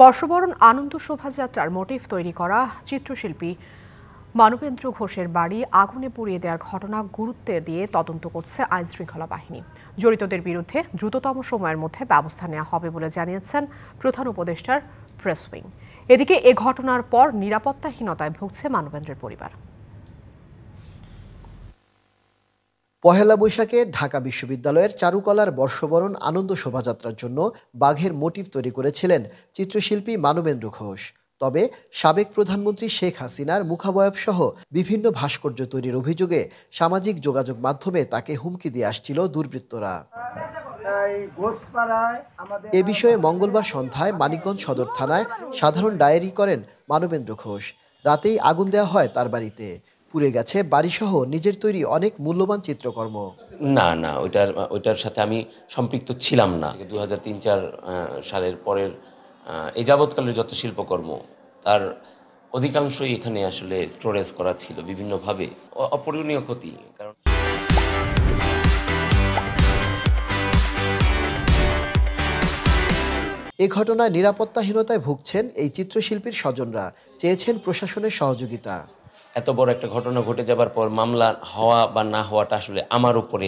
বর্ষবরণ আনন্দ শোভাযাত্রার মোটিভ তৈরি করা চিত্রশিল্পী মানবেন্দ্র ঘোষের বাড়ি আগুনে পুড়িয়ে দেওয়ার ঘটনা গুরুত্ব দিয়ে তদন্ত করছে আইনশৃঙ্খলা বাহিনী। জড়িতদের বিরুদ্ধে দ্রুততম সময়ের মধ্যে ব্যবস্থা নেওয়া হবে বলে জানিয়েছেন প্রধান উপদেষ্টার প্রেস উইং। এদিকে এ ঘটনার পর নিরাপত্তাহীনতায় ভুগছে মানবেন্দ্রের পরিবার। পহেলা বৈশাখে ঢাকা বিশ্ববিদ্যালয়ের চারুকলার বর্ষবরণ আনন্দ শোভাযাত্রার জন্য বাঘের মোটিভ তৈরি করেছিলেন চিত্রশিল্পী মানবেন্দ্র ঘোষ। তবে সাবেক প্রধানমন্ত্রী শেখ হাসিনার মুখাবয়ব সহ বিভিন্ন ভাস্কর্য তৈরির অভিযোগে সামাজিক যোগাযোগ মাধ্যমে তাকে হুমকি দিয়ে আসছিল দুর্বৃত্তরা। এ বিষয়ে মঙ্গলবার সন্ধ্যায় মানিকগঞ্জ সদর থানায় সাধারণ ডায়েরি করেন মানবেন্দ্র ঘোষ। রাতেই আগুন দেওয়া হয় তার বাড়িতে। পুড়ে গেছে বাড়িসহ নিজের তৈরি অনেক মূল্যবান চিত্রকর্ম। না, ওইটার সাথে আমি সম্পৃক্ত ছিলাম না। 2003-04 সালের পরের এই যাবৎকালের যত শিল্পকর্ম তার অধিকাংশই এখানে আসলে স্টোরেজ করা ছিল বিভিন্নভাবে। অপূরণীয় ক্ষতি। কারণ এ ঘটনায় নিরাপত্তাহীনতায় ভুগছেন এই চিত্রশিল্পীর স্বজনরা, চেয়েছেন প্রশাসনের সহযোগিতা। এত বড় একটা ঘটনা ঘটে যাবার পর মামলা হওয়া বা না হওয়াটা আসলে আমার উপরে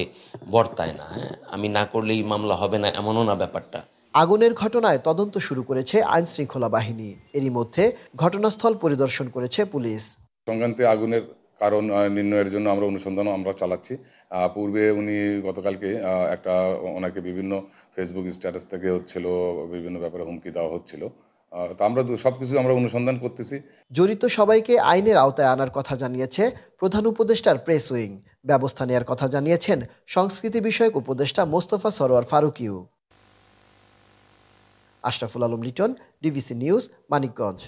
বর্তায় না। আমি না করলেই মামলা হবে না এমনও না ব্যাপারটা। আগুনের ঘটনায় তদন্ত শুরু করেছে আইনশৃঙ্খলা বাহিনী। এরই মধ্যে ঘটনাস্থল পরিদর্শন করেছে পুলিশ। সংক্রান্তে আগুনের কারণ নির্ণয়ের জন্য আমরা অনুসন্ধানও চালাচ্ছি। পূর্বে উনি গতকালকে ওনাকে বিভিন্ন ফেসবুক স্ট্যাটাস থেকে বিভিন্ন ব্যাপারে হুমকি দেওয়া হচ্ছিল। তা আমরা সবকিছু অনুসন্ধান করতেছি। জড়িত সবাইকে আইনের আওতায় আনার কথা জানিয়েছে প্রধান উপদেষ্টার প্রেস উইং। ব্যবস্থা নেয়ার কথা জানিয়েছেন সংস্কৃতি বিষয়ক উপদেষ্টা মোস্তফা সরোয়ার ফারুকিও। Ashraful Alam Liton, DBC news, Manikganj.